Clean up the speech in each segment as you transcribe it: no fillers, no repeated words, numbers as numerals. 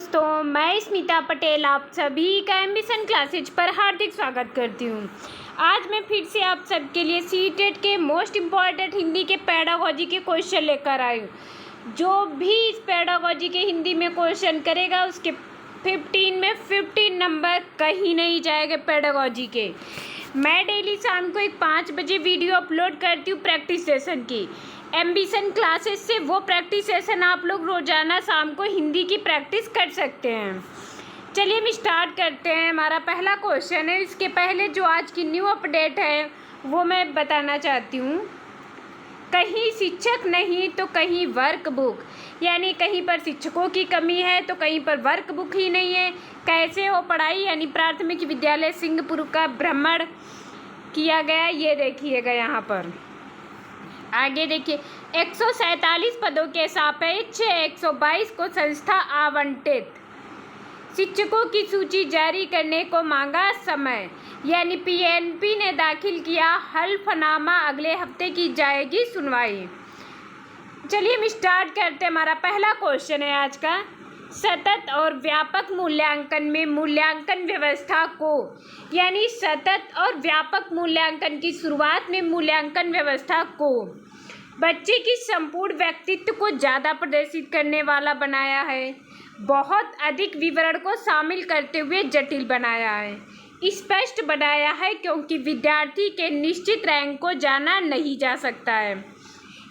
दोस्तों, मैं स्मिता पटेल आप सभी का एम्बिशन क्लासेज पर हार्दिक स्वागत करती हूँ। आज मैं फिर से आप सबके लिए सीटेट के मोस्ट इम्पॉर्टेंट हिंदी के पेडागोजी के क्वेश्चन लेकर आई हूँ। जो भी इस पेडागोजी के हिंदी में क्वेश्चन करेगा उसके 15 में 15 नंबर कहीं नहीं जाएगा पेडागोजी के। मैं डेली शाम को एक 5 बजे वीडियो अपलोड करती हूँ प्रैक्टिस सेशन की। एम्बिशन क्लासेस से वो प्रैक्टिस सेशन आप लोग रोज़ाना शाम को हिंदी की प्रैक्टिस कर सकते हैं। चलिए हम स्टार्ट करते हैं। हमारा पहला क्वेश्चन है। इसके पहले जो आज की न्यू अपडेट है वो मैं बताना चाहती हूँ। कहीं शिक्षक नहीं तो कहीं वर्क बुक, यानी कहीं पर शिक्षकों की कमी है तो कहीं पर वर्क बुक ही नहीं है। कैसे हो पढ़ाई, यानी प्राथमिक विद्यालय सिंहपुर का भ्रमण किया गया, ये देखिएगा यहाँ पर। आगे देखिए, 147 पदों के सापेक्ष 122 को संस्था आवंटित। शिक्षकों की सूची जारी करने को मांगा समय, यानी पीएनपी ने दाखिल किया हल्फनामा, अगले हफ्ते की जाएगी सुनवाई। चलिए हम स्टार्ट करते हैं। हमारा पहला क्वेश्चन है आज का। सतत और व्यापक मूल्यांकन में मूल्यांकन व्यवस्था को, यानी सतत और व्यापक मूल्यांकन की शुरुआत में मूल्यांकन व्यवस्था को बच्चे की संपूर्ण व्यक्तित्व को ज़्यादा प्रदर्शित करने वाला बनाया है, बहुत अधिक विवरण को शामिल करते हुए जटिल बनाया है, स्पष्ट बनाया है क्योंकि विद्यार्थी के निश्चित रैंक को जाना नहीं जा सकता है।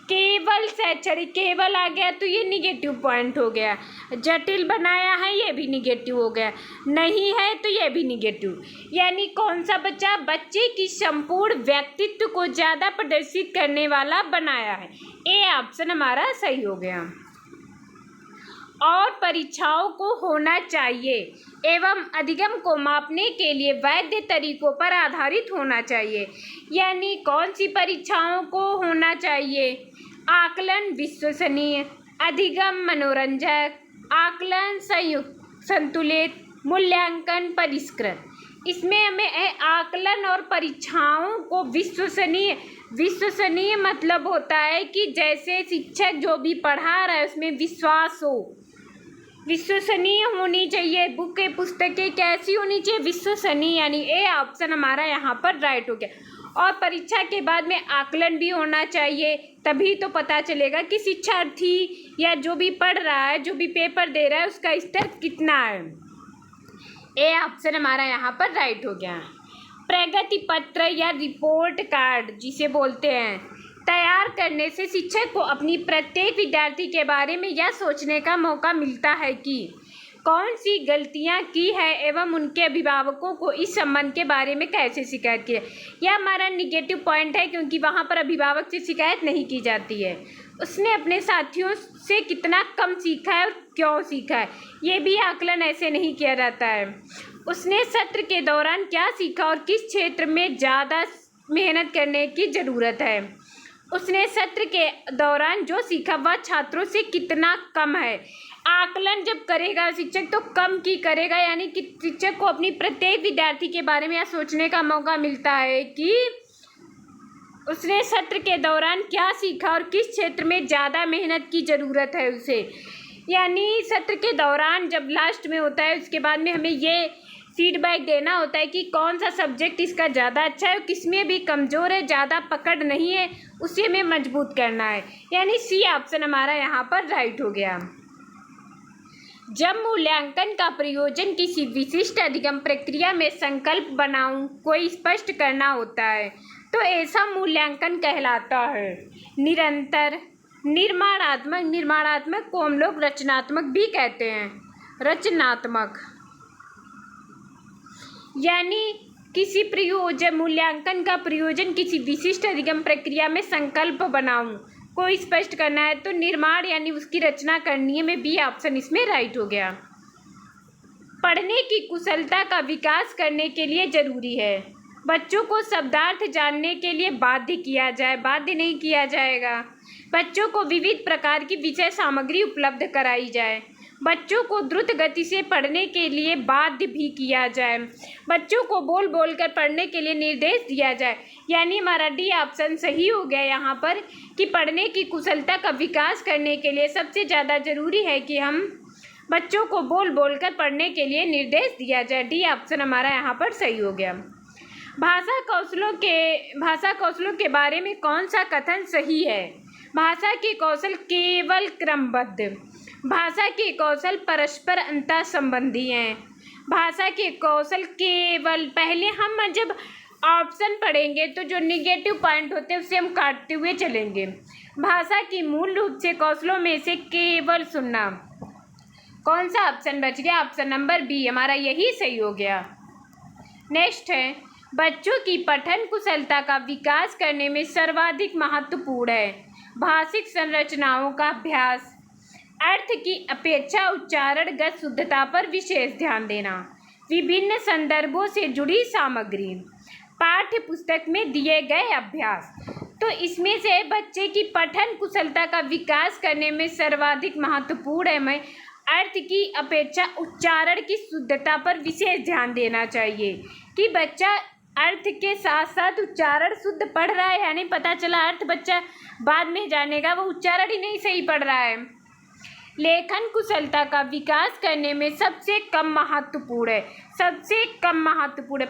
केवल शैक्षणिक, केवल आ गया तो ये निगेटिव पॉइंट हो गया। जटिल बनाया है, ये भी निगेटिव हो गया। नहीं है तो ये भी निगेटिव। यानी कौन सा बच्चा? बच्चे की संपूर्ण व्यक्तित्व को ज़्यादा प्रदर्शित करने वाला बनाया है। ए ऑप्शन हमारा सही हो गया। और परीक्षाओं को होना चाहिए एवं अधिगम को मापने के लिए वैध तरीकों पर आधारित होना चाहिए। यानी कौन सी परीक्षाओं को होना चाहिए? आकलन विश्वसनीय, अधिगम मनोरंजक, आकलन संयुक्त संतुलित, मूल्यांकन परिष्कृत। इसमें हमें आकलन और परीक्षाओं को विश्वसनीय, विश्वसनीय मतलब होता है कि जैसे शिक्षक जो भी पढ़ा रहा है उसमें विश्वास हो, विश्वसनीय होनी चाहिए। बुकें पुस्तकें कैसी होनी चाहिए? विश्वसनीय। यानी ए ऑप्शन हमारा यहाँ पर राइट हो गया। और परीक्षा के बाद में आकलन भी होना चाहिए, तभी तो पता चलेगा कि शिक्षार्थी या जो भी पढ़ रहा है, जो भी पेपर दे रहा है, उसका स्तर कितना है। ए ऑप्शन हमारा यहाँ पर राइट हो गया। प्रगति पत्र या रिपोर्ट कार्ड जिसे बोलते हैं, तैयार करने से शिक्षक को अपनी प्रत्येक विद्यार्थी के बारे में यह सोचने का मौका मिलता है कि कौन सी गलतियां की है एवं उनके अभिभावकों को इस संबंध के बारे में कैसे शिकायत की है। यह हमारा निगेटिव पॉइंट है क्योंकि वहां पर अभिभावक से शिकायत नहीं की जाती है। उसने अपने साथियों से कितना कम सीखा है और क्यों सीखा है, ये भी आकलन ऐसे नहीं किया जाता है। उसने सत्र के दौरान क्या सीखा और किस क्षेत्र में ज़्यादा मेहनत करने की ज़रूरत है। उसने सत्र के दौरान जो सीखा वह छात्रों से कितना कम है। आकलन जब करेगा शिक्षक तो कम की करेगा, यानी कि शिक्षक को अपनी प्रत्येक विद्यार्थी के बारे में यह सोचने का मौका मिलता है कि उसने सत्र के दौरान क्या सीखा और किस क्षेत्र में ज़्यादा मेहनत की ज़रूरत है उसे। यानी सत्र के दौरान जब लास्ट में होता है उसके बाद में हमें ये फीडबैक देना होता है कि कौन सा सब्जेक्ट इसका ज़्यादा अच्छा है, किसमें भी कमज़ोर है, ज़्यादा पकड़ नहीं है, उसे हमें मजबूत करना है। यानी सी ऑप्शन हमारा यहाँ पर राइट हो गया। जब मूल्यांकन का प्रयोजन किसी विशिष्ट अधिगम प्रक्रिया में संकल्प बनाऊं कोई स्पष्ट करना होता है तो ऐसा मूल्यांकन कहलाता है। निरंतर, निर्माणात्मक, निर्माणात्मक को हम लोग रचनात्मक भी कहते हैं। रचनात्मक यानी किसी प्रयोजन, मूल्यांकन का प्रयोजन किसी विशिष्ट अधिगम प्रक्रिया में संकल्प बनाऊं को स्पष्ट करना है तो निर्माण यानी उसकी रचना करनी है। में बी ऑप्शन इसमें राइट हो गया। पढ़ने की कुशलता का विकास करने के लिए जरूरी है बच्चों को शब्दार्थ जानने के लिए बाध्य किया जाए, बाध्य नहीं किया जाएगा। बच्चों को विविध प्रकार की विषय सामग्री उपलब्ध कराई जाए। बच्चों को द्रुत गति से पढ़ने के लिए बाध्य भी किया जाए। बच्चों को बोल बोल कर पढ़ने के लिए निर्देश दिया जाए। यानी हमारा डी ऑप्शन सही हो गया यहाँ पर कि पढ़ने की कुशलता का विकास करने के लिए सबसे ज़्यादा ज़रूरी है कि हम बच्चों को बोल बोलकर पढ़ने के लिए निर्देश दिया जाए। डी ऑप्शन हमारा यहाँ पर सही हो गया। भाषा कौशलों के बारे में कौन सा कथन सही है? भाषा के कौशल केवल क्रमबद्ध, भाषा के कौशल परस्पर अंतर संबंधी हैं। भाषा के कौशल केवल, पहले हम जब ऑप्शन पढ़ेंगे तो जो निगेटिव पॉइंट होते हैं उसे हम काटते हुए चलेंगे। भाषा की मूल रूप से कौशलों में से केवल सुनना, कौन सा ऑप्शन बच गया? ऑप्शन नंबर बी हमारा यही सही हो गया। नेक्स्ट है, बच्चों की पठन कुशलता का विकास करने में सर्वाधिक महत्वपूर्ण है भाषिक संरचनाओं का अभ्यास, अर्थ की अपेक्षा उच्चारणगत शुद्धता पर विशेष ध्यान देना, विभिन्न संदर्भों से जुड़ी सामग्री, पाठ्य पुस्तक में दिए गए अभ्यास। तो इसमें से बच्चे की पठन कुशलता का विकास करने में सर्वाधिक महत्वपूर्ण है मैं अर्थ की अपेक्षा उच्चारण की शुद्धता पर विशेष ध्यान देना चाहिए कि बच्चा अर्थ के साथ साथ उच्चारण शुद्ध पढ़ रहा है या नहीं। पता चला अर्थ बच्चा बाद में जानेगा, वो उच्चारण ही नहीं सही पढ़ रहा है। लेखन कुशलता का विकास करने में सबसे कम महत्वपूर्ण है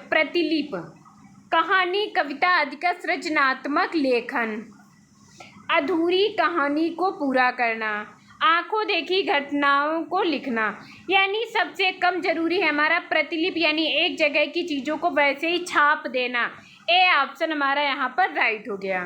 प्रतिलिप, कहानी, कविता आदि का सृजनात्मक लेखन, अधूरी कहानी को पूरा करना, आंखों देखी घटनाओं को लिखना। यानी सबसे कम जरूरी है हमारा प्रतिलिप, यानी एक जगह की चीज़ों को वैसे ही छाप देना। ए ऑप्शन हमारा यहाँ पर राइट हो गया।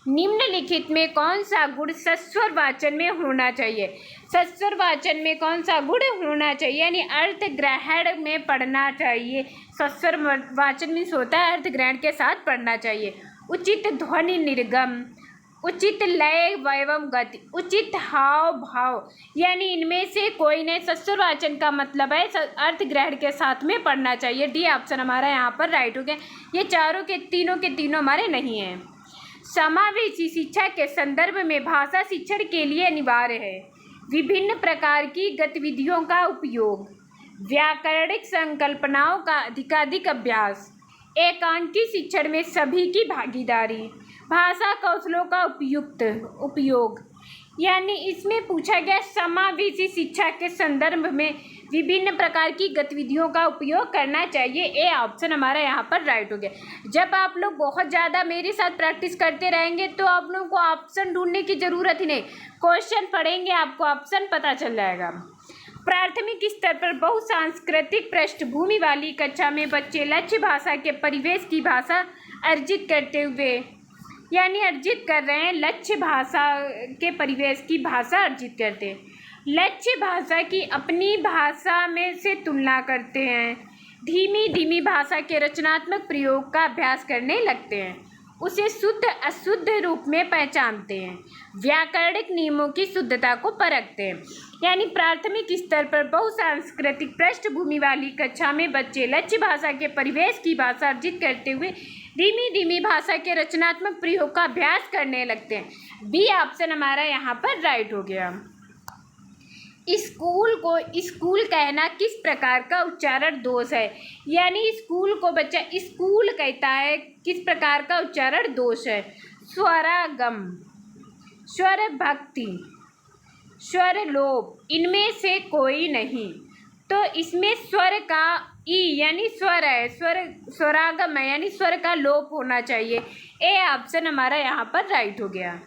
निम्नलिखित में कौन सा गुण सस्वर वाचन में होना चाहिए? सस्वर वाचन में कौन सा गुण होना चाहिए? यानी अर्थ ग्रहण में पढ़ना चाहिए। सस्वर वाचन में होता है अर्थ ग्रहण के साथ पढ़ना चाहिए। उचित ध्वनि निर्गम, उचित लय एवं गति, उचित हाव भाव, यानी इनमें से कोई नहीं। सस्वर वाचन का मतलब है अर्थ ग्रहण के साथ में पढ़ना चाहिए। डी ऑप्शन हमारा यहाँ पर राइट हो गया। ये चारों के तीनों हमारे नहीं हैं। समावेशी शिक्षा के संदर्भ में भाषा शिक्षण के लिए अनिवार्य है विभिन्न प्रकार की गतिविधियों का उपयोग, व्याकरणिक संकल्पनाओं का अधिकाधिक अभ्यास, एकांकी शिक्षण में सभी की भागीदारी, भाषा कौशलों का उपयुक्त उपयोग। यानी इसमें पूछा गया समावेशी शिक्षा के संदर्भ में विभिन्न प्रकार की गतिविधियों का उपयोग करना चाहिए। ए ऑप्शन हमारा यहाँ पर राइट हो गया। जब आप लोग बहुत ज़्यादा मेरे साथ प्रैक्टिस करते रहेंगे तो आप लोगों को ऑप्शन ढूंढने की ज़रूरत ही नहीं, क्वेश्चन पढ़ेंगे आपको ऑप्शन पता चल जाएगा। प्राथमिक स्तर पर बहुसांस्कृतिक पृष्ठभूमि वाली कक्षा में बच्चे लक्ष्य भाषा के परिवेश की भाषा अर्जित करते हुए, यानी अर्जित कर रहे हैं, लक्ष्य भाषा के परिवेश की भाषा अर्जित करते हैं, लक्ष्य भाषा की अपनी भाषा में से तुलना करते हैं, धीमी धीमी भाषा के रचनात्मक प्रयोग का अभ्यास करने लगते हैं, उसे शुद्ध अशुद्ध रूप में पहचानते हैं, व्याकरणिक नियमों की शुद्धता को परखते हैं। यानी प्राथमिक स्तर पर बहुसांस्कृतिक पृष्ठभूमि वाली कक्षा में बच्चे लक्ष्य भाषा के परिवेश की भाषा अर्जित करते हुए धीमी धीमी भाषा के रचनात्मक प्रयोग का अभ्यास करने लगते हैं। बी ऑप्शन हमारा यहाँ पर राइट हो गया। स्कूल को स्कूल कहना किस प्रकार का उच्चारण दोष है? यानी स्कूल को बच्चा स्कूल कहता है, किस प्रकार का उच्चारण दोष है? स्वरागम, स्वर भक्ति, स्वर लोप, इनमें से कोई नहीं। तो इसमें स्वर का ई यानी स्वर है, स्वरागम है, यानी स्वर का लोप होना चाहिए। ए ऑप्शन हमारा यहाँ पर राइट हो गया।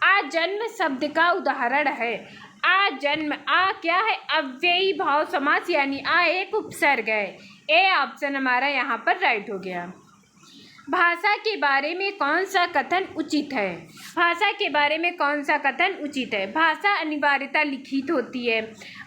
आजन्म शब्द का उदाहरण है। आजन्म, आ क्या है? अव्ययी भाव समास, यानी आ एक उपसर्ग है। ए ऑप्शन हमारा यहाँ पर राइट हो गया। भाषा के बारे में कौन सा कथन उचित है? भाषा के बारे में कौन सा कथन उचित है? भाषा अनिवार्यता लिखित होती है,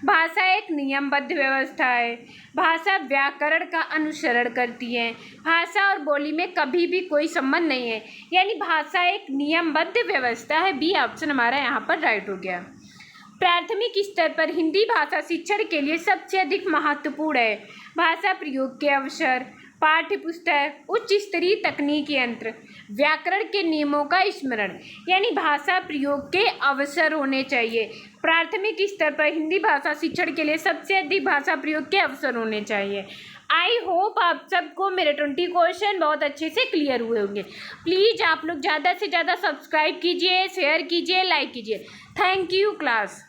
भाषा एक नियमबद्ध व्यवस्था है, भाषा व्याकरण का अनुसरण करती है, भाषा और बोली में कभी भी कोई संबंध नहीं है, यानी भाषा एक नियमबद्ध व्यवस्था है। बी ऑप्शन हमारा यहाँ पर राइट हो गया। प्राथमिक स्तर पर हिंदी भाषा शिक्षण के लिए सबसे अधिक महत्वपूर्ण है। भाषा प्रयोग के अवसर, पाठ्य पुस्तक, उच्च स्तरीय तकनीकी यंत्र, व्याकरण के नियमों का स्मरण, यानी भाषा प्रयोग के अवसर होने चाहिए। प्राथमिक स्तर पर हिंदी भाषा शिक्षण के लिए सबसे अधिक भाषा प्रयोग के अवसर होने चाहिए। आई होप आप सबको मेरे 20 क्वेश्चन बहुत अच्छे से क्लियर हुए होंगे। प्लीज़ आप लोग ज़्यादा से ज़्यादा सब्सक्राइब कीजिए, शेयर कीजिए, लाइक कीजिए। Thank you class.